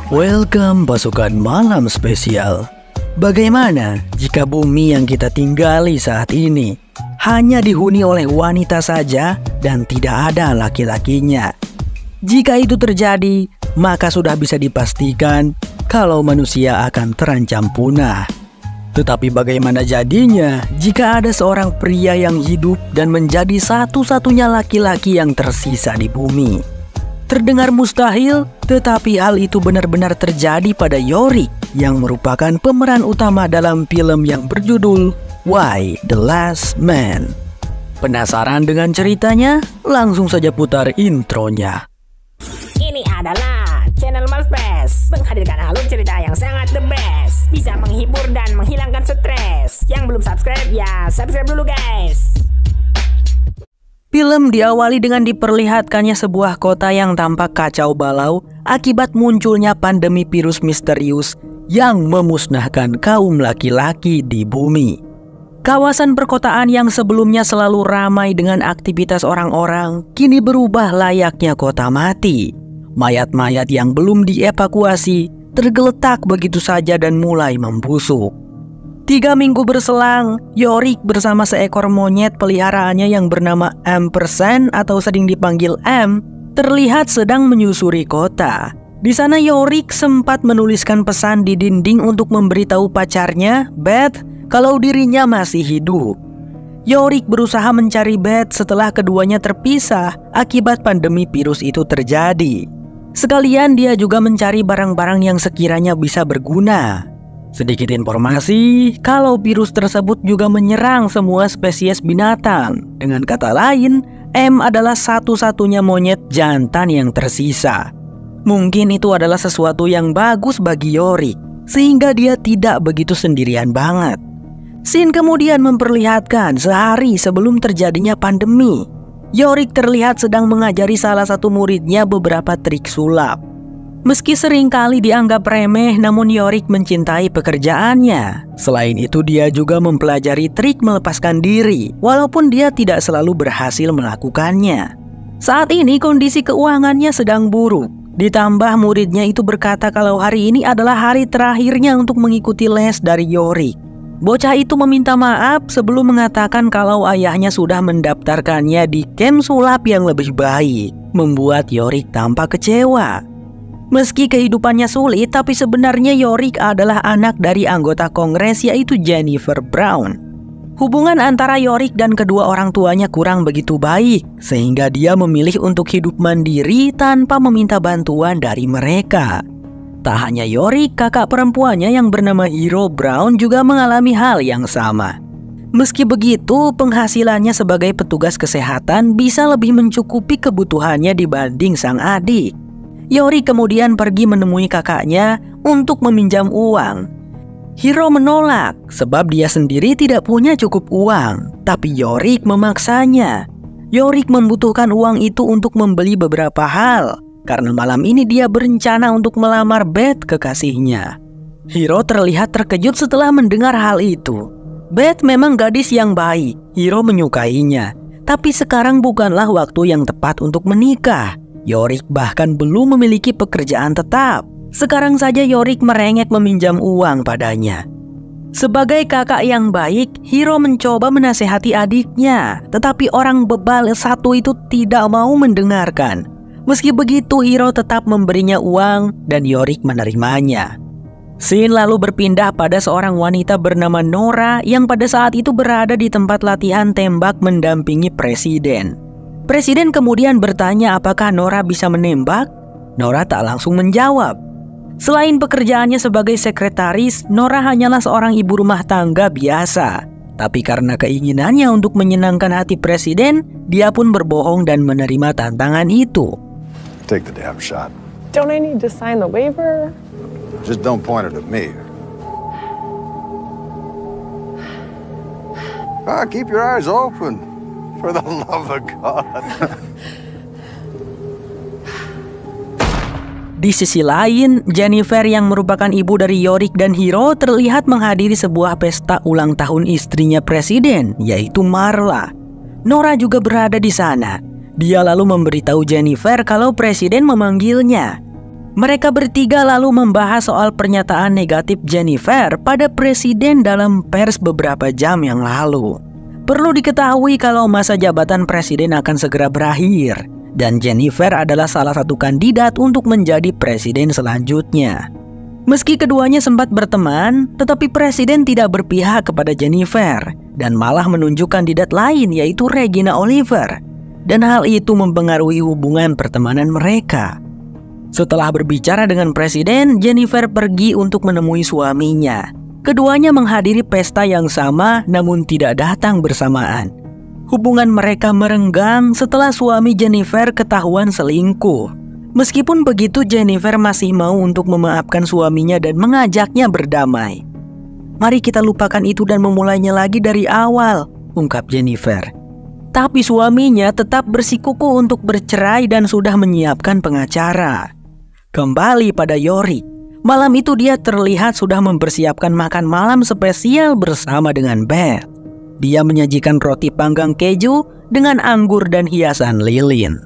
Welcome pasukan malam spesial. Bagaimana jika bumi yang kita tinggali saat ini hanya dihuni oleh wanita saja dan tidak ada laki-lakinya? Jika itu terjadi, maka sudah bisa dipastikan kalau manusia akan terancam punah. Tetapi bagaimana jadinya jika ada seorang pria yang hidup dan menjadi satu-satunya laki-laki yang tersisa di bumi? Terdengar mustahil, tetapi hal itu benar-benar terjadi pada Yorick yang merupakan pemeran utama dalam film yang berjudul Why the Last Man. Penasaran dengan ceritanya? Langsung saja putar intronya. Ini adalah channel Malspes, menghadirkan alur cerita yang sangat the best, bisa menghibur dan menghilangkan stres. Yang belum subscribe ya subscribe dulu guys. Film diawali dengan diperlihatkannya sebuah kota yang tampak kacau balau akibat munculnya pandemi virus misterius yang memusnahkan kaum laki-laki di bumi. Kawasan perkotaan yang sebelumnya selalu ramai dengan aktivitas orang-orang kini berubah layaknya kota mati. Mayat-mayat yang belum dievakuasi tergeletak begitu saja dan mulai membusuk. 3 minggu berselang, Yorick bersama seekor monyet peliharaannya yang bernama Ampersand atau sering dipanggil M terlihat sedang menyusuri kota. Di sana Yorick sempat menuliskan pesan di dinding untuk memberitahu pacarnya, Beth, kalau dirinya masih hidup. Yorick berusaha mencari Beth setelah keduanya terpisah akibat pandemi virus itu terjadi. Sekalian dia juga mencari barang-barang yang sekiranya bisa berguna. Sedikit informasi, kalau virus tersebut juga menyerang semua spesies binatang. Dengan kata lain, M adalah satu-satunya monyet jantan yang tersisa. Mungkin itu adalah sesuatu yang bagus bagi Yorick, sehingga dia tidak begitu sendirian banget. Scene kemudian memperlihatkan sehari sebelum terjadinya pandemi. Yorick terlihat sedang mengajari salah satu muridnya beberapa trik sulap. Meski seringkali dianggap remeh, namun Yorick mencintai pekerjaannya. Selain itu, dia juga mempelajari trik melepaskan diri, walaupun dia tidak selalu berhasil melakukannya. Saat ini kondisi keuangannya sedang buruk. Ditambah muridnya itu berkata kalau hari ini adalah hari terakhirnya untuk mengikuti les dari Yorick. Bocah itu meminta maaf sebelum mengatakan kalau ayahnya sudah mendaftarkannya di camp sulap yang lebih baik, membuat Yorick tampak kecewa. Meski kehidupannya sulit, tapi sebenarnya Yorick adalah anak dari anggota Kongres yaitu Jennifer Brown. Hubungan antara Yorick dan kedua orang tuanya kurang begitu baik, sehingga dia memilih untuk hidup mandiri tanpa meminta bantuan dari mereka. Tak hanya Yorick, kakak perempuannya yang bernama Hero Brown juga mengalami hal yang sama. Meski begitu, penghasilannya sebagai petugas kesehatan bisa lebih mencukupi kebutuhannya dibanding sang adik. Yorick kemudian pergi menemui kakaknya untuk meminjam uang. Hero menolak sebab dia sendiri tidak punya cukup uang, tapi Yorick memaksanya. Yorick membutuhkan uang itu untuk membeli beberapa hal, karena malam ini dia berencana untuk melamar Beth, kekasihnya. Hero terlihat terkejut setelah mendengar hal itu. Beth memang gadis yang baik, Hero menyukainya, tapi sekarang bukanlah waktu yang tepat untuk menikah. Yorick bahkan belum memiliki pekerjaan tetap. Sekarang saja Yorick merengek meminjam uang padanya. Sebagai kakak yang baik, Hero mencoba menasehati adiknya, tetapi orang bebal satu itu tidak mau mendengarkan. Meski begitu, Hero tetap memberinya uang dan Yorick menerimanya. Scene lalu berpindah pada seorang wanita bernama Nora yang pada saat itu berada di tempat latihan tembak mendampingi presiden. Presiden kemudian bertanya apakah Nora bisa menembak. Nora tak langsung menjawab. Selain pekerjaannya sebagai sekretaris, Nora hanyalah seorang ibu rumah tangga biasa. Tapi karena keinginannya untuk menyenangkan hati presiden, dia pun berbohong dan menerima tantangan itu. Take the damn shot. Don't I need to sign the waiver? Just don't point it at me. Keep your eyes open. For the love of God. Di sisi lain, Jennifer yang merupakan ibu dari Yorick dan Hero terlihat menghadiri sebuah pesta ulang tahun istrinya presiden, yaitu Marla. Nora juga berada di sana. Dia lalu memberitahu Jennifer kalau presiden memanggilnya. Mereka bertiga lalu membahas soal pernyataan negatif Jennifer pada presiden dalam pers beberapa jam yang lalu. Perlu diketahui kalau masa jabatan presiden akan segera berakhir, dan Jennifer adalah salah satu kandidat untuk menjadi presiden selanjutnya. Meski keduanya sempat berteman, tetapi presiden tidak berpihak kepada Jennifer dan malah menunjuk kandidat lain, yaitu Regina Oliver. Dan hal itu mempengaruhi hubungan pertemanan mereka. Setelah berbicara dengan presiden, Jennifer pergi untuk menemui suaminya. Keduanya menghadiri pesta yang sama namun tidak datang bersamaan. Hubungan mereka merenggang setelah suami Jennifer ketahuan selingkuh. Meskipun begitu, Jennifer masih mau untuk memaafkan suaminya dan mengajaknya berdamai. "Mari kita lupakan itu dan memulainya lagi dari awal," ungkap Jennifer. Tapi suaminya tetap bersikukuh untuk bercerai dan sudah menyiapkan pengacara. Kembali pada Yorick. Malam itu dia terlihat sudah mempersiapkan makan malam spesial bersama dengan Beth. Dia menyajikan roti panggang keju dengan anggur dan hiasan lilin.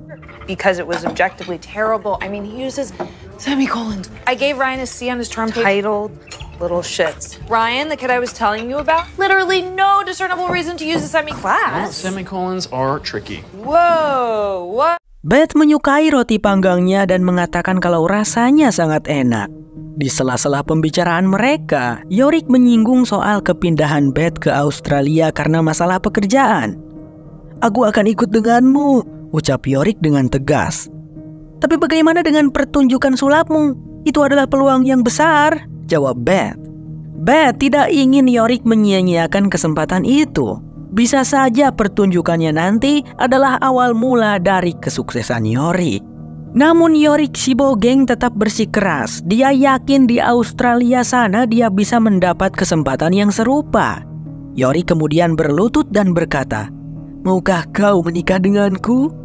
Because it was objectively terrible. I mean, he uses semicolons. I gave Ryan a C on his term titled Little Shits. Ryan, the kid I was telling you about, literally no discernible reason to use a semi-class. Semicolons are tricky. Whoa, what? Beth menyukai roti panggangnya dan mengatakan kalau rasanya sangat enak. Di sela-sela pembicaraan mereka, Yorick menyinggung soal kepindahan Beth ke Australia karena masalah pekerjaan. "Aku akan ikut denganmu," ucap Yorick dengan tegas. "Tapi bagaimana dengan pertunjukan sulapmu? Itu adalah peluang yang besar," jawab Beth. Beth tidak ingin Yorick menyia-nyiakan kesempatan itu. Bisa saja pertunjukannya nanti adalah awal mula dari kesuksesan Yorick. Namun Yorick Sibogeng tetap bersikeras. Dia yakin di Australia sana dia bisa mendapat kesempatan yang serupa. Yorick kemudian berlutut dan berkata, "Maukah kau menikah denganku?"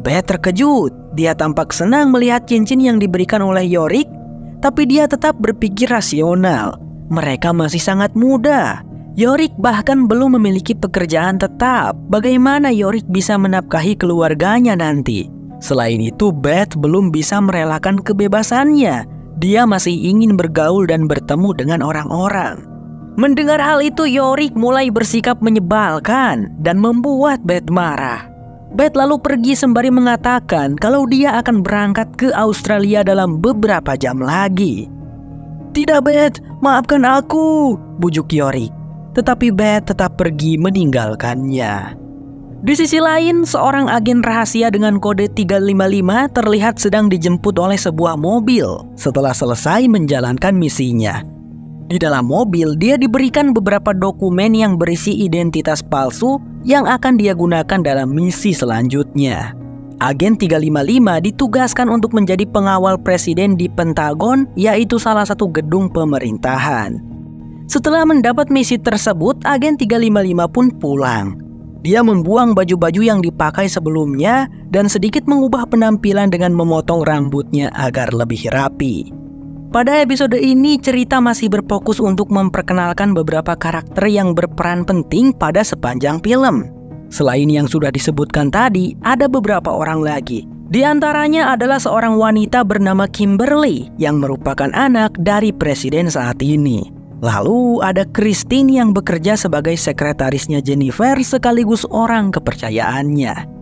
Beth terkejut. Dia tampak senang melihat cincin yang diberikan oleh Yorick, tapi dia tetap berpikir rasional. Mereka masih sangat muda. Yorick bahkan belum memiliki pekerjaan tetap. Bagaimana Yorick bisa menafkahi keluarganya nanti? Selain itu, Beth belum bisa merelakan kebebasannya. Dia masih ingin bergaul dan bertemu dengan orang-orang. Mendengar hal itu, Yorick mulai bersikap menyebalkan dan membuat Beth marah. Beth lalu pergi sembari mengatakan kalau dia akan berangkat ke Australia dalam beberapa jam lagi. "Tidak, Beth, maafkan aku," bujuk Yorick. Tetapi Beth tetap pergi meninggalkannya. Di sisi lain, seorang agen rahasia dengan kode 355 terlihat sedang dijemput oleh sebuah mobil setelah selesai menjalankan misinya. Di dalam mobil, dia diberikan beberapa dokumen yang berisi identitas palsu yang akan dia gunakan dalam misi selanjutnya. Agen 355 ditugaskan untuk menjadi pengawal presiden di Pentagon, yaitu salah satu gedung pemerintahan. Setelah mendapat misi tersebut, agen 355 pun pulang. Dia membuang baju-baju yang dipakai sebelumnya dan sedikit mengubah penampilan dengan memotong rambutnya agar lebih rapi. Pada episode ini, cerita masih berfokus untuk memperkenalkan beberapa karakter yang berperan penting pada sepanjang film. Selain yang sudah disebutkan tadi, ada beberapa orang lagi. Di antaranya adalah seorang wanita bernama Kimberly yang merupakan anak dari presiden saat ini. Lalu ada Christine yang bekerja sebagai sekretarisnya Jennifer sekaligus orang kepercayaannya.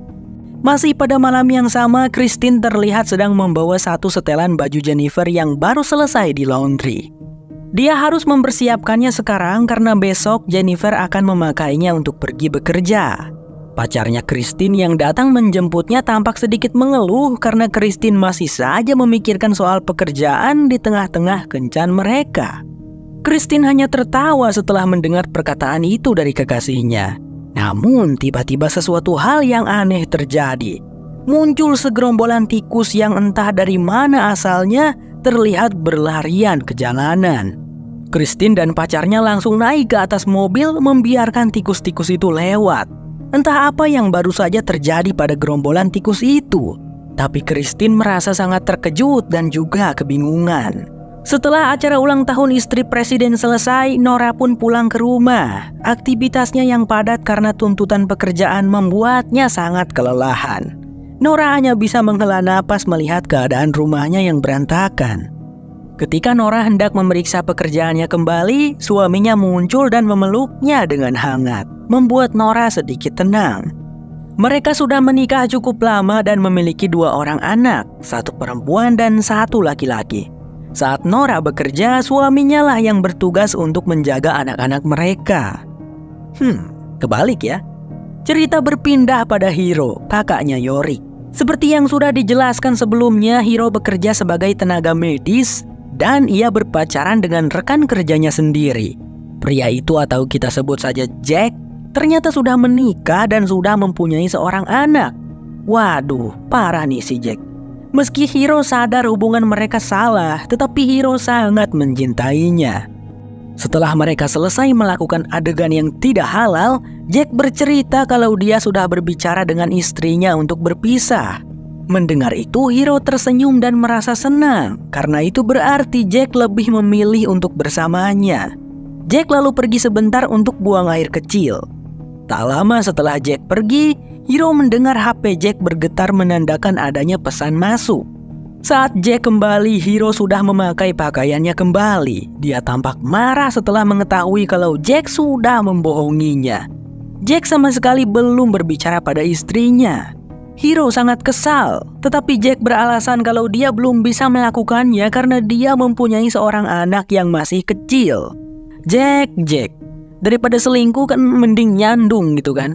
Masih pada malam yang sama, Christine terlihat sedang membawa satu setelan baju Jennifer yang baru selesai di laundry. Dia harus mempersiapkannya sekarang karena besok Jennifer akan memakainya untuk pergi bekerja. Pacarnya Christine yang datang menjemputnya tampak sedikit mengeluh karena Christine masih saja memikirkan soal pekerjaan di tengah-tengah kencan mereka. Christine hanya tertawa setelah mendengar perkataan itu dari kekasihnya. Namun tiba-tiba sesuatu hal yang aneh terjadi. Muncul segerombolan tikus yang entah dari mana asalnya terlihat berlarian ke jalanan. Christine dan pacarnya langsung naik ke atas mobil membiarkan tikus-tikus itu lewat. Entah apa yang baru saja terjadi pada gerombolan tikus itu. Tapi Christine merasa sangat terkejut dan juga kebingungan. Setelah acara ulang tahun istri presiden selesai, Nora pun pulang ke rumah. Aktivitasnya yang padat karena tuntutan pekerjaan membuatnya sangat kelelahan. Nora hanya bisa menghela napas melihat keadaan rumahnya yang berantakan. Ketika Nora hendak memeriksa pekerjaannya kembali, suaminya muncul dan memeluknya dengan hangat, membuat Nora sedikit tenang. Mereka sudah menikah cukup lama dan memiliki 2 orang anak, 1 perempuan dan 1 laki-laki. Saat Nora bekerja, suaminya lah yang bertugas untuk menjaga anak-anak mereka. Kebalik ya. Cerita berpindah pada Hiro, kakaknya Yorick. Seperti yang sudah dijelaskan sebelumnya, Hiro bekerja sebagai tenaga medis dan ia berpacaran dengan rekan kerjanya sendiri. Pria itu, atau kita sebut saja Jack, ternyata sudah menikah dan sudah mempunyai seorang anak. Waduh, parah nih si Jack. Meski Hiro sadar hubungan mereka salah, tetapi Hiro sangat mencintainya. Setelah mereka selesai melakukan adegan yang tidak halal, Jack bercerita kalau dia sudah berbicara dengan istrinya untuk berpisah. Mendengar itu, Hiro tersenyum dan merasa senang, karena itu berarti Jack lebih memilih untuk bersamanya. Jack lalu pergi sebentar untuk buang air kecil. Tak lama setelah Jack pergi, Hiro mendengar HP Jack bergetar menandakan adanya pesan masuk. Saat Jack kembali, Hiro sudah memakai pakaiannya kembali. Dia tampak marah setelah mengetahui kalau Jack sudah membohonginya. Jack sama sekali belum berbicara pada istrinya. Hiro sangat kesal, tetapi Jack beralasan kalau dia belum bisa melakukannya karena dia mempunyai seorang anak yang masih kecil. Jack, daripada selingkuh kan mending nyandung gitu kan.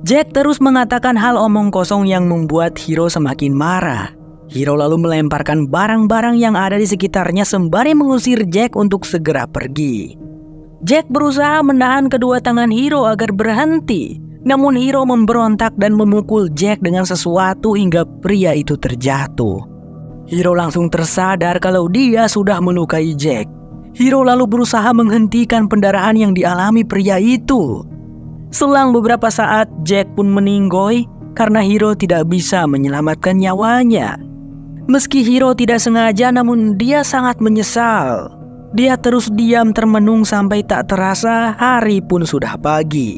Jack terus mengatakan hal omong kosong yang membuat Hiro semakin marah. Hiro lalu melemparkan barang-barang yang ada di sekitarnya sembari mengusir Jack untuk segera pergi. Jack berusaha menahan kedua tangan Hiro agar berhenti. Namun Hiro memberontak dan memukul Jack dengan sesuatu hingga pria itu terjatuh. Hiro langsung tersadar kalau dia sudah melukai Jack. Hiro lalu berusaha menghentikan pendarahan yang dialami pria itu. Selang beberapa saat, Jack pun meninggoy karena Hiro tidak bisa menyelamatkan nyawanya. Meski Hiro tidak sengaja, namun dia sangat menyesal. Dia terus diam termenung sampai tak terasa hari pun sudah pagi.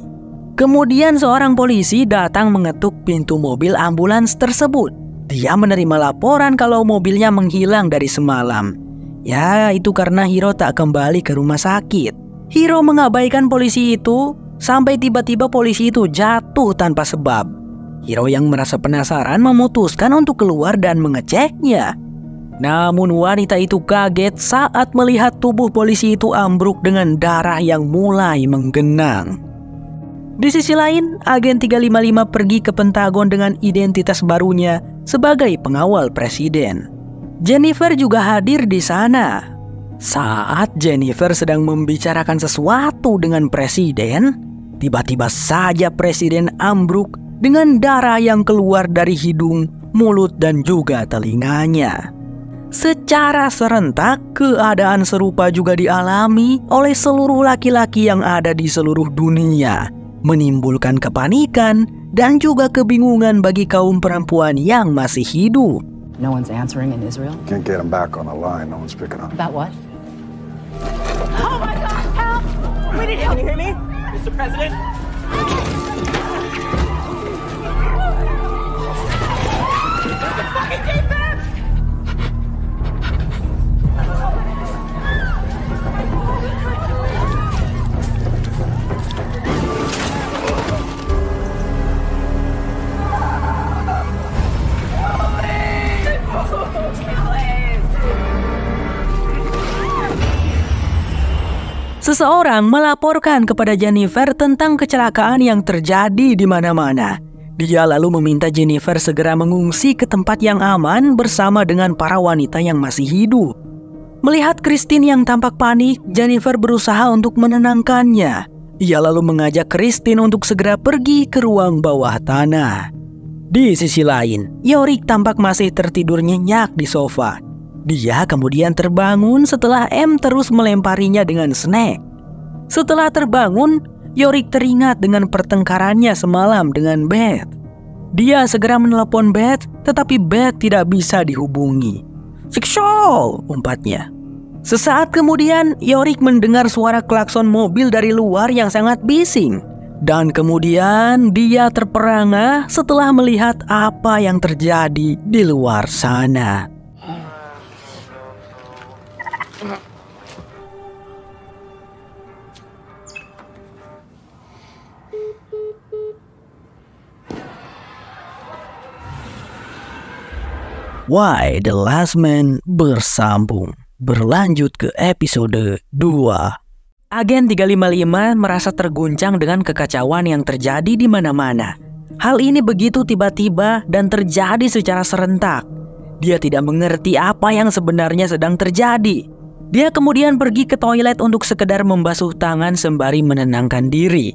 Kemudian seorang polisi datang mengetuk pintu mobil ambulans tersebut. Dia menerima laporan kalau mobilnya menghilang dari semalam. Ya, itu karena Hiro tak kembali ke rumah sakit. Hiro mengabaikan polisi itu sampai tiba-tiba polisi itu jatuh tanpa sebab. Hiro yang merasa penasaran memutuskan untuk keluar dan mengeceknya. Namun wanita itu kaget saat melihat tubuh polisi itu ambruk dengan darah yang mulai menggenang. Di sisi lain, agen 355 pergi ke Pentagon dengan identitas barunya sebagai pengawal presiden. Jennifer juga hadir di sana. Saat Jennifer sedang membicarakan sesuatu dengan presiden, tiba-tiba saja presiden ambruk dengan darah yang keluar dari hidung, mulut, dan juga telinganya. Secara serentak, keadaan serupa juga dialami oleh seluruh laki-laki yang ada di seluruh dunia, menimbulkan kepanikan dan juga kebingungan bagi kaum perempuan yang masih hidup. No one's answering in Israel? Can't get him back on the line. No one's picking up. About what? Oh my God, help! We need help. Can you hear me? Mr. President? Fucking defense! Seseorang melaporkan kepada Jennifer tentang kecelakaan yang terjadi di mana-mana. Dia lalu meminta Jennifer segera mengungsi ke tempat yang aman bersama dengan para wanita yang masih hidup. Melihat Christine yang tampak panik, Jennifer berusaha untuk menenangkannya. Ia lalu mengajak Christine untuk segera pergi ke ruang bawah tanah. Di sisi lain, Yorick tampak masih tertidur nyenyak di sofa. Dia kemudian terbangun setelah M terus melemparinya dengan snack. Setelah terbangun, Yorick teringat dengan pertengkarannya semalam dengan Beth. Dia segera menelepon Beth, tetapi Beth tidak bisa dihubungi. "Seksual!" umpatnya. Sesaat kemudian, Yorick mendengar suara klakson mobil dari luar yang sangat bising. Dan kemudian dia terperangah setelah melihat apa yang terjadi di luar sana. Why The Last Man bersambung, berlanjut ke episode 2. Agen 355 merasa terguncang dengan kekacauan yang terjadi di mana-mana. Hal ini begitu tiba-tiba dan terjadi secara serentak. Dia tidak mengerti apa yang sebenarnya sedang terjadi. Dia kemudian pergi ke toilet untuk sekedar membasuh tangan sembari menenangkan diri.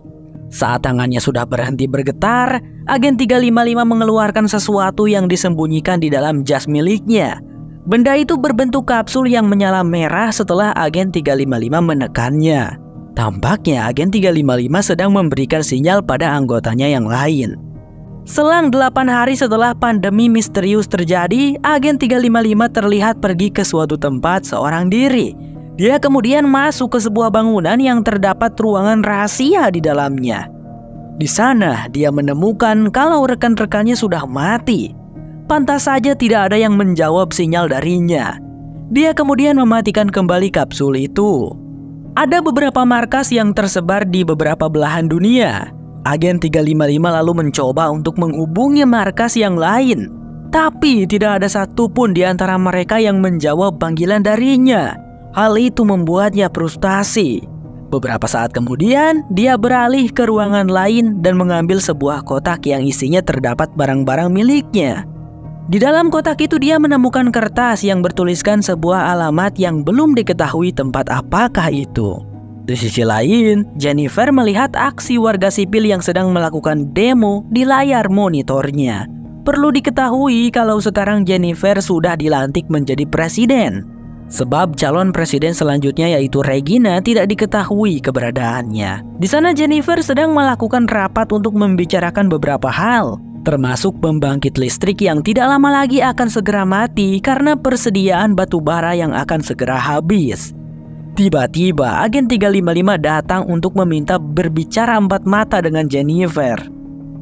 Saat tangannya sudah berhenti bergetar, agen 355 mengeluarkan sesuatu yang disembunyikan di dalam jas miliknya. Benda itu berbentuk kapsul yang menyala merah setelah agen 355 menekannya. Tampaknya agen 355 sedang memberikan sinyal pada anggotanya yang lain. Selang 8 hari setelah pandemi misterius terjadi, agen 355 terlihat pergi ke suatu tempat seorang diri. Dia kemudian masuk ke sebuah bangunan yang terdapat ruangan rahasia di dalamnya. Di sana dia menemukan kalau rekan-rekannya sudah mati. Pantas saja tidak ada yang menjawab sinyal darinya. Dia kemudian mematikan kembali kapsul itu. Ada beberapa markas yang tersebar di beberapa belahan dunia. Agen 355 lalu mencoba untuk menghubungi markas yang lain. Tapi tidak ada satupun di antara mereka yang menjawab panggilan darinya. Hal itu membuatnya frustasi. Beberapa saat kemudian, dia beralih ke ruangan lain dan mengambil sebuah kotak yang isinya terdapat barang-barang miliknya. Di dalam kotak itu dia menemukan kertas yang bertuliskan sebuah alamat yang belum diketahui tempat apakah itu. Di sisi lain, Jennifer melihat aksi warga sipil yang sedang melakukan demo di layar monitornya. Perlu diketahui kalau sekarang Jennifer sudah dilantik menjadi presiden. Sebab calon presiden selanjutnya yaitu Regina tidak diketahui keberadaannya. Di sana Jennifer sedang melakukan rapat untuk membicarakan beberapa hal, termasuk pembangkit listrik yang tidak lama lagi akan segera mati karena persediaan batu bara yang akan segera habis. Tiba-tiba agen 355 datang untuk meminta berbicara empat mata dengan Jennifer.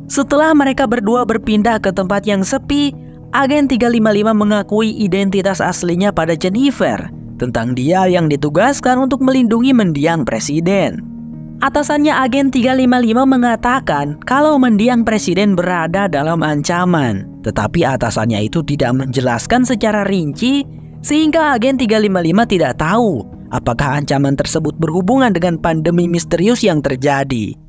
Setelah mereka berdua berpindah ke tempat yang sepi, agen 355 mengakui identitas aslinya pada Jennifer tentang dia yang ditugaskan untuk melindungi mendiang presiden. Atasannya agen 355 mengatakan kalau mendiang presiden berada dalam ancaman, tetapi atasannya itu tidak menjelaskan secara rinci sehingga agen 355 tidak tahu apakah ancaman tersebut berhubungan dengan pandemi misterius yang terjadi.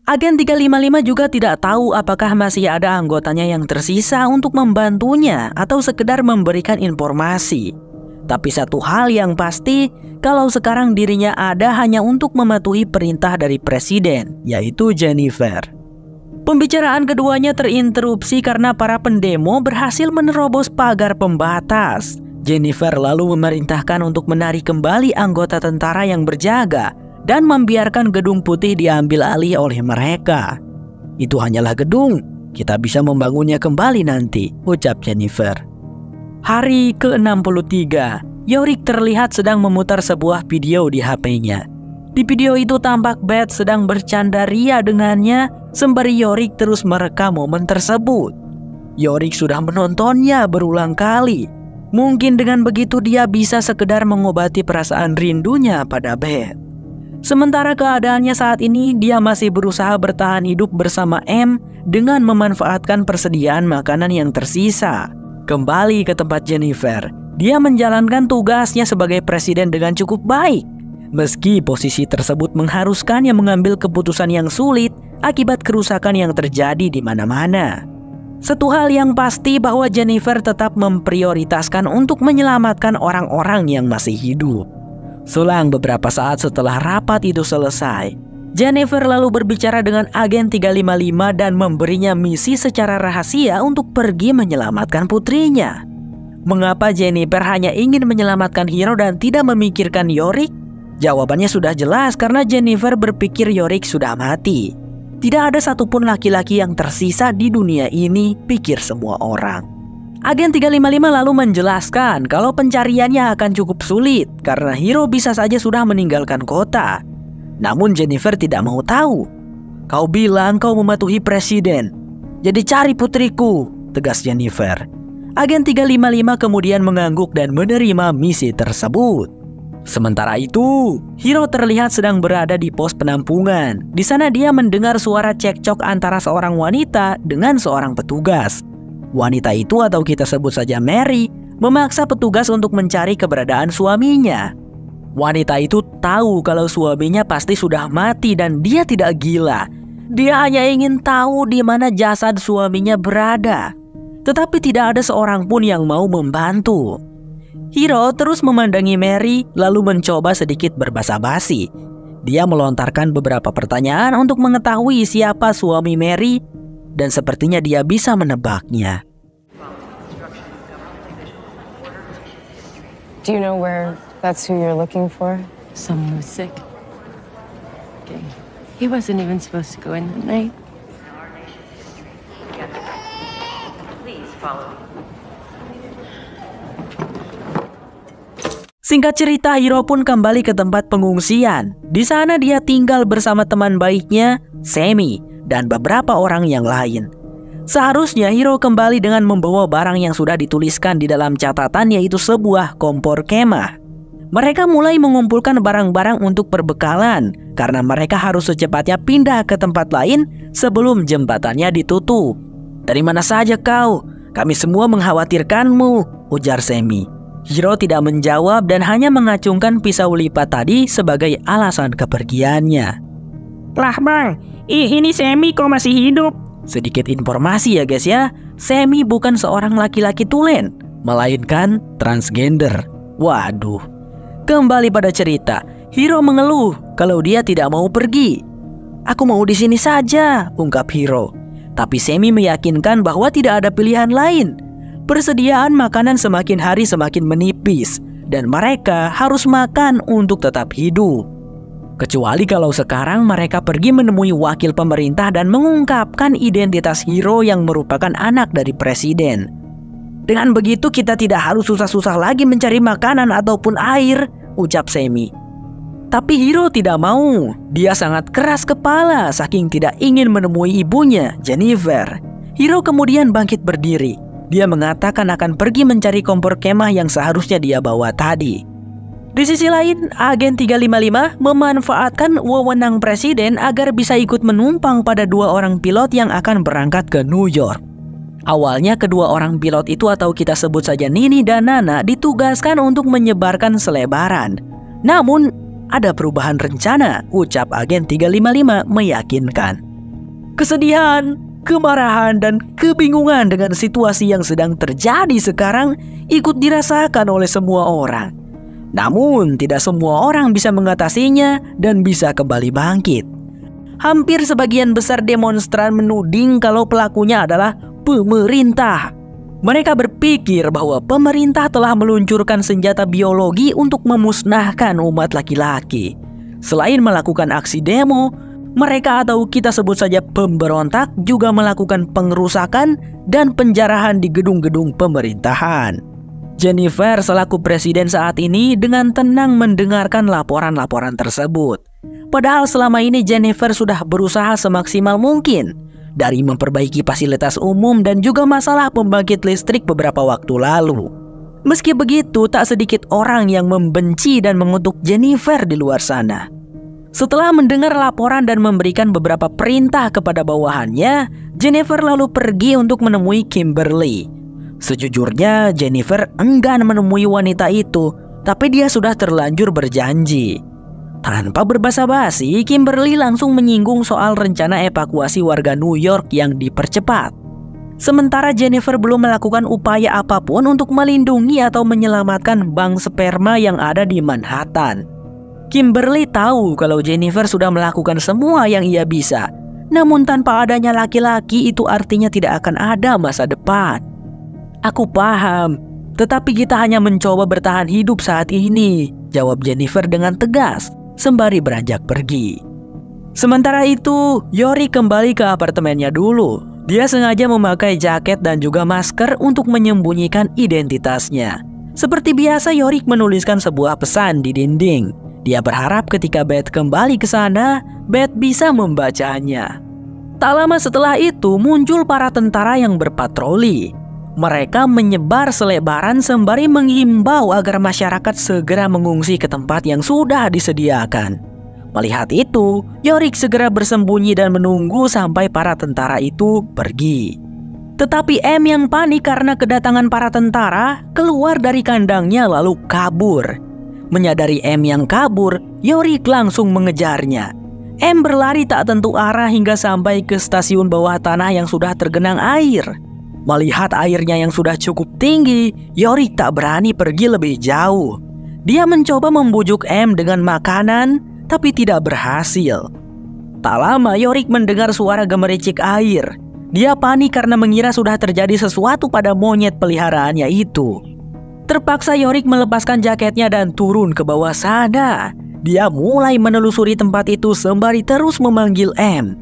Agen 355 juga tidak tahu apakah masih ada anggotanya yang tersisa untuk membantunya atau sekedar memberikan informasi. Tapi satu hal yang pasti, kalau sekarang dirinya ada hanya untuk mematuhi perintah dari presiden, yaitu Jennifer. Pembicaraan keduanya terinterupsi karena para pendemo berhasil menerobos pagar pembatas. Jennifer lalu memerintahkan untuk menarik kembali anggota tentara yang berjaga dan membiarkan gedung putih diambil alih oleh mereka. Itu hanyalah gedung, kita bisa membangunnya kembali nanti, ucap Jennifer. Hari ke-63, Yorick terlihat sedang memutar sebuah video di HP-nya. Di video itu tampak Beth sedang bercanda ria dengannya, sembari Yorick terus merekam momen tersebut. Yorick sudah menontonnya berulang kali. Mungkin dengan begitu dia bisa sekedar mengobati perasaan rindunya pada Beth. Sementara keadaannya saat ini, dia masih berusaha bertahan hidup bersama M dengan memanfaatkan persediaan makanan yang tersisa. Kembali ke tempat Jennifer, dia menjalankan tugasnya sebagai presiden dengan cukup baik. Meski posisi tersebut mengharuskannya mengambil keputusan yang sulit akibat kerusakan yang terjadi di mana-mana. Satu hal yang pasti bahwa Jennifer tetap memprioritaskan untuk menyelamatkan orang-orang yang masih hidup. Selang beberapa saat setelah rapat itu selesai, Jennifer lalu berbicara dengan agen 355 dan memberinya misi secara rahasia untuk pergi menyelamatkan putrinya. Mengapa Jennifer hanya ingin menyelamatkan Hiro dan tidak memikirkan Yorick? Jawabannya sudah jelas karena Jennifer berpikir Yorick sudah mati. Tidak ada satupun laki-laki yang tersisa di dunia ini, pikir semua orang. Agen 355 lalu menjelaskan kalau pencariannya akan cukup sulit karena Hiro bisa saja sudah meninggalkan kota. Namun Jennifer tidak mau tahu. Kau bilang kau mematuhi presiden. Jadi cari putriku, tegas Jennifer. Agen 355 kemudian mengangguk dan menerima misi tersebut. Sementara itu, Hiro terlihat sedang berada di pos penampungan. Di sana dia mendengar suara cekcok antara seorang wanita dengan seorang petugas. Wanita itu, atau kita sebut saja Mary, memaksa petugas untuk mencari keberadaan suaminya. Wanita itu tahu kalau suaminya pasti sudah mati dan dia tidak gila. Dia hanya ingin tahu di mana jasad suaminya berada. Tetapi tidak ada seorang pun yang mau membantu. Hiro terus memandangi Mary lalu mencoba sedikit berbasa-basi. Dia melontarkan beberapa pertanyaan untuk mengetahui siapa suami Mary dan sepertinya dia bisa menebaknya. Do you know where that's who you're looking for? Someone who's sick. Okay. He wasn't even supposed to go in that night. Please follow me. Singkat cerita, Hiro pun kembali ke tempat pengungsian. Di sana dia tinggal bersama teman baiknya, Semi, dan beberapa orang yang lain. Seharusnya Hiro kembali dengan membawa barang yang sudah dituliskan di dalam catatan, yaitu sebuah kompor kemah. Mereka mulai mengumpulkan barang-barang untuk perbekalan karena mereka harus secepatnya pindah ke tempat lain sebelum jembatannya ditutup. "Dari mana saja kau? Kami semua mengkhawatirkanmu," ujar Semi. Hiro tidak menjawab dan hanya mengacungkan pisau lipat tadi sebagai alasan kepergiannya. Lah bang, ini Semi kok masih hidup? Sedikit informasi ya guys ya, Semi bukan seorang laki-laki tulen, melainkan transgender. Waduh. Kembali pada cerita, Hiro mengeluh kalau dia tidak mau pergi. "Aku mau di sini saja," ungkap Hiro. Tapi Semi meyakinkan bahwa tidak ada pilihan lain. Persediaan makanan semakin hari semakin menipis dan mereka harus makan untuk tetap hidup. Kecuali kalau sekarang mereka pergi menemui wakil pemerintah dan mengungkapkan identitas Hiro yang merupakan anak dari presiden. "Dengan begitu kita tidak harus susah-susah lagi mencari makanan ataupun air," ucap Semi. Tapi Hiro tidak mau. Dia sangat keras kepala saking tidak ingin menemui ibunya, Jennifer. Hiro kemudian bangkit berdiri. Dia mengatakan akan pergi mencari kompor kemah yang seharusnya dia bawa tadi. Di sisi lain, agen 355 memanfaatkan wewenang presiden agar bisa ikut menumpang pada 2 orang pilot yang akan berangkat ke New York. Awalnya kedua orang pilot itu, atau kita sebut saja Nini dan Nana, ditugaskan untuk menyebarkan selebaran. Namun, ada perubahan rencana, ucap agen 355 meyakinkan. Kesedihan, kemarahan, dan kebingungan dengan situasi yang sedang terjadi sekarang ikut dirasakan oleh semua orang. Namun, tidak semua orang bisa mengatasinya dan bisa kembali bangkit. Hampir sebagian besar demonstran menuding kalau pelakunya adalah pemerintah. Mereka berpikir bahwa pemerintah telah meluncurkan senjata biologi untuk memusnahkan umat laki-laki. Selain melakukan aksi demo, mereka, atau kita sebut saja pemberontak, juga melakukan pengerusakan dan penjarahan di gedung-gedung pemerintahan. Jennifer selaku presiden saat ini dengan tenang mendengarkan laporan-laporan tersebut. Padahal selama ini Jennifer sudah berusaha semaksimal mungkin, dari memperbaiki fasilitas umum dan juga masalah pembangkit listrik beberapa waktu lalu. Meski begitu, tak sedikit orang yang membenci dan mengutuk Jennifer di luar sana. Setelah mendengar laporan dan memberikan beberapa perintah kepada bawahannya, Jennifer lalu pergi untuk menemui Kimberly. Sejujurnya, Jennifer enggan menemui wanita itu, tapi dia sudah terlanjur berjanji. Tanpa berbasa-basi, Kimberly langsung menyinggung soal rencana evakuasi warga New York yang dipercepat. Sementara Jennifer belum melakukan upaya apapun untuk melindungi atau menyelamatkan bank sperma yang ada di Manhattan. Kimberly tahu kalau Jennifer sudah melakukan semua yang ia bisa. Namun tanpa adanya laki-laki itu artinya tidak akan ada masa depan. "Aku paham, tetapi kita hanya mencoba bertahan hidup saat ini," jawab Jennifer dengan tegas sembari beranjak pergi. Sementara itu, Yori kembali ke apartemennya dulu. Dia sengaja memakai jaket dan juga masker untuk menyembunyikan identitasnya. Seperti biasa, Yorick menuliskan sebuah pesan di dinding. Dia berharap ketika Beth kembali ke sana, Beth bisa membacanya. Tak lama setelah itu muncul para tentara yang berpatroli. Mereka menyebar selebaran sembari menghimbau agar masyarakat segera mengungsi ke tempat yang sudah disediakan. Melihat itu, Yorick segera bersembunyi dan menunggu sampai para tentara itu pergi. Tetapi M yang panik karena kedatangan para tentara keluar dari kandangnya lalu kabur. Menyadari M yang kabur, Yorick langsung mengejarnya. M berlari tak tentu arah hingga sampai ke stasiun bawah tanah yang sudah tergenang air. Melihat airnya yang sudah cukup tinggi, Yorick tak berani pergi lebih jauh. Dia mencoba membujuk M dengan makanan, tapi tidak berhasil. Tak lama Yorick mendengar suara gemericik air. Dia panik karena mengira sudah terjadi sesuatu pada monyet peliharaannya itu. Terpaksa Yorick melepaskan jaketnya dan turun ke bawah sana. Dia mulai menelusuri tempat itu sembari terus memanggil M.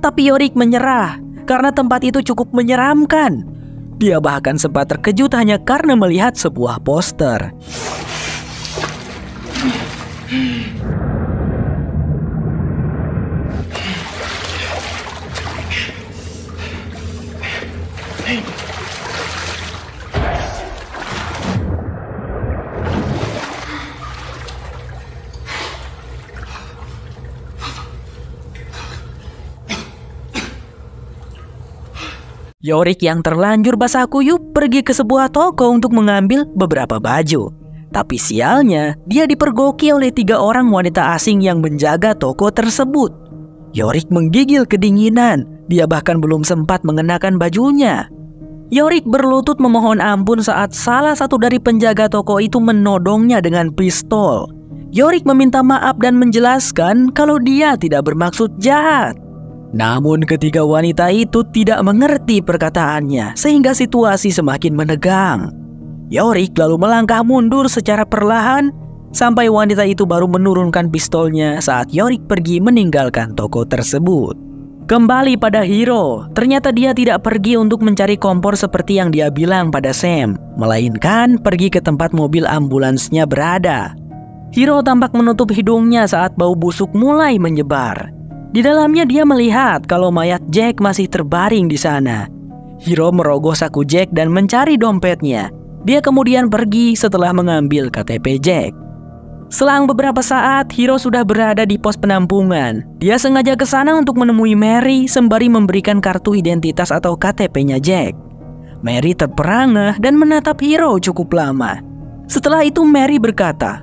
Tapi Yorick menyerah karena tempat itu cukup menyeramkan. Dia bahkan sempat terkejut hanya karena melihat sebuah poster. Yorick yang terlanjur basah kuyup pergi ke sebuah toko untuk mengambil beberapa baju. Tapi sialnya, dia dipergoki oleh 3 orang wanita asing yang menjaga toko tersebut. Yorick menggigil kedinginan, dia bahkan belum sempat mengenakan bajunya. Yorick berlutut memohon ampun saat salah satu dari penjaga toko itu menodongnya dengan pistol. Yorick meminta maaf dan menjelaskan kalau dia tidak bermaksud jahat. Namun ketiga wanita itu tidak mengerti perkataannya sehingga situasi semakin menegang. Yorick lalu melangkah mundur secara perlahan sampai wanita itu baru menurunkan pistolnya saat Yorick pergi meninggalkan toko tersebut. Kembali pada Hiro, ternyata dia tidak pergi untuk mencari kompor seperti yang dia bilang pada Sam, melainkan pergi ke tempat mobil ambulansnya berada. Hiro tampak menutup hidungnya saat bau busuk mulai menyebar. Di dalamnya dia melihat kalau mayat Jack masih terbaring di sana. Hiro merogoh saku Jack dan mencari dompetnya. Dia kemudian pergi setelah mengambil KTP Jack. Selang beberapa saat, Hiro sudah berada di pos penampungan. Dia sengaja ke sana untuk menemui Mary sembari memberikan kartu identitas atau KTP-nya Jack. Mary terperangah dan menatap Hiro cukup lama. Setelah itu Mary berkata,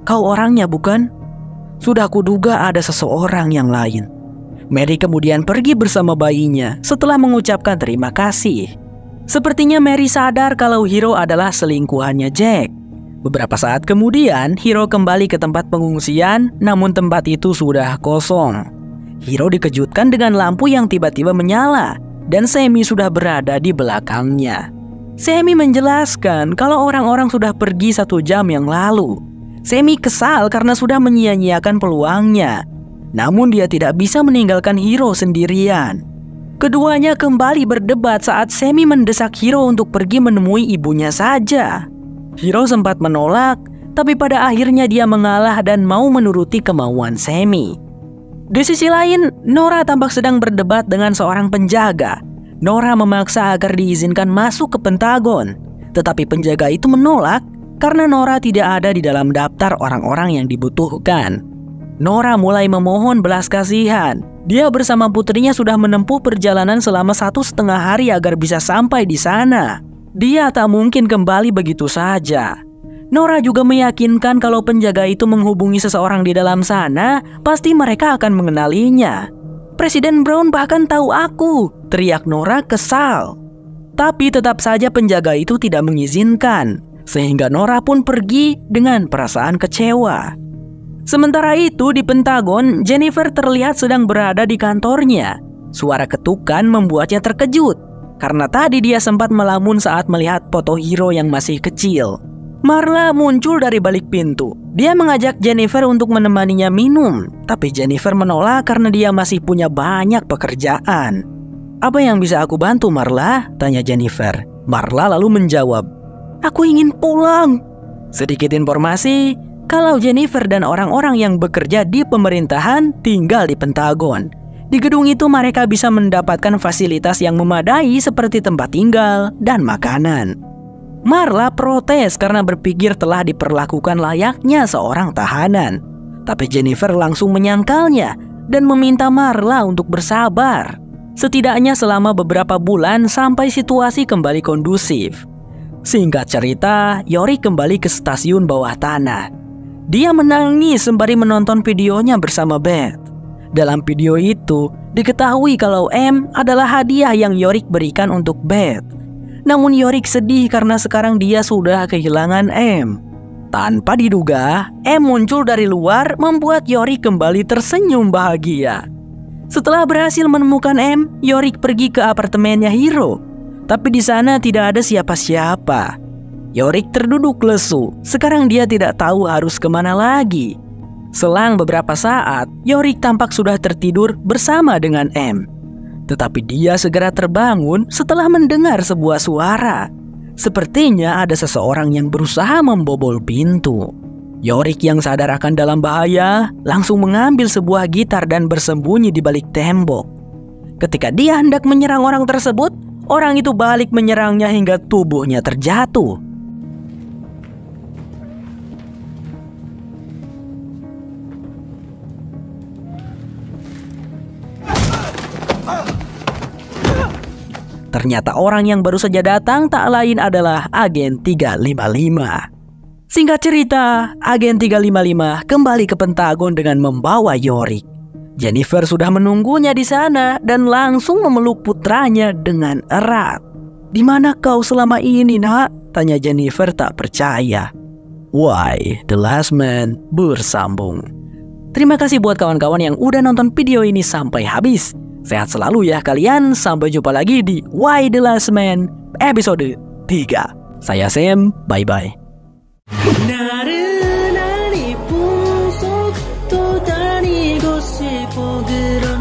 "Kau orangnya bukan? Sudah kuduga ada seseorang yang lain." Mary kemudian pergi bersama bayinya setelah mengucapkan terima kasih. Sepertinya Mary sadar kalau Hiro adalah selingkuhannya Jack. Beberapa saat kemudian, Hiro kembali ke tempat pengungsian, namun tempat itu sudah kosong. Hiro dikejutkan dengan lampu yang tiba-tiba menyala, dan Sammy sudah berada di belakangnya. Sammy menjelaskan kalau orang-orang sudah pergi 1 jam yang lalu. Sammy kesal karena sudah menyia-nyiakan peluangnya. Namun dia tidak bisa meninggalkan Hiro sendirian. Keduanya kembali berdebat saat Sammy mendesak Hiro untuk pergi menemui ibunya saja. Hiro sempat menolak, tapi pada akhirnya dia mengalah dan mau menuruti kemauan Sammy. Di sisi lain, Nora tampak sedang berdebat dengan seorang penjaga. Nora memaksa agar diizinkan masuk ke Pentagon, tetapi penjaga itu menolak karena Nora tidak ada di dalam daftar orang-orang yang dibutuhkan. Nora mulai memohon belas kasihan. Dia bersama putrinya sudah menempuh perjalanan selama 1,5 hari agar bisa sampai di sana. Dia tak mungkin kembali begitu saja. Nora juga meyakinkan kalau penjaga itu menghubungi seseorang di dalam sana, pasti mereka akan mengenalinya. "Presiden Brown bahkan tahu aku," teriak Nora kesal. Tapi tetap saja penjaga itu tidak mengizinkan, sehingga Nora pun pergi dengan perasaan kecewa. Sementara itu di Pentagon, Jennifer terlihat sedang berada di kantornya. Suara ketukan membuatnya terkejut, karena tadi dia sempat melamun saat melihat foto Hiro yang masih kecil. Marla muncul dari balik pintu. Dia mengajak Jennifer untuk menemaninya minum, tapi Jennifer menolak karena dia masih punya banyak pekerjaan. "Apa yang bisa aku bantu, Marla?" tanya Jennifer. Marla lalu menjawab, "Aku ingin pulang." Sedikit informasi, kalau Jennifer dan orang-orang yang bekerja di pemerintahan tinggal di Pentagon. Di gedung itu mereka bisa mendapatkan fasilitas yang memadai seperti tempat tinggal dan makanan. Marla protes karena berpikir telah diperlakukan layaknya seorang tahanan. Tapi Jennifer langsung menyangkalnya dan meminta Marla untuk bersabar. Setidaknya selama beberapa bulan sampai situasi kembali kondusif. Singkat cerita, Yorick kembali ke stasiun bawah tanah. Dia menangis sembari menonton videonya bersama Beth. Dalam video itu, diketahui kalau M adalah hadiah yang Yorick berikan untuk Beth. Namun Yorick sedih karena sekarang dia sudah kehilangan M. Tanpa diduga, M muncul dari luar membuat Yorick kembali tersenyum bahagia. Setelah berhasil menemukan M, Yorick pergi ke apartemennya Hiro. Tapi di sana tidak ada siapa-siapa. Yorick terduduk lesu, sekarang dia tidak tahu harus kemana lagi. Selang beberapa saat, Yorick tampak sudah tertidur bersama dengan M. Tetapi dia segera terbangun setelah mendengar sebuah suara. Sepertinya ada seseorang yang berusaha membobol pintu. Yorick yang sadar akan dalam bahaya, langsung mengambil sebuah gitar dan bersembunyi di balik tembok. Ketika dia hendak menyerang orang tersebut, orang itu balik menyerangnya hingga tubuhnya terjatuh. Ternyata orang yang baru saja datang tak lain adalah Agen 355. Singkat cerita, Agen 355 kembali ke Pentagon dengan membawa Yorick. Jennifer sudah menunggunya di sana dan langsung memeluk putranya dengan erat. "Di mana kau selama ini, Nak?" tanya Jennifer tak percaya. Why The Last Man bersambung. Terima kasih buat kawan-kawan yang udah nonton video ini sampai habis. Sehat selalu ya kalian, sampai jumpa lagi di Why The Last Man episode 3. Saya Sam, bye-bye. 나른한 이 꿈속 또 다니고 싶어 그런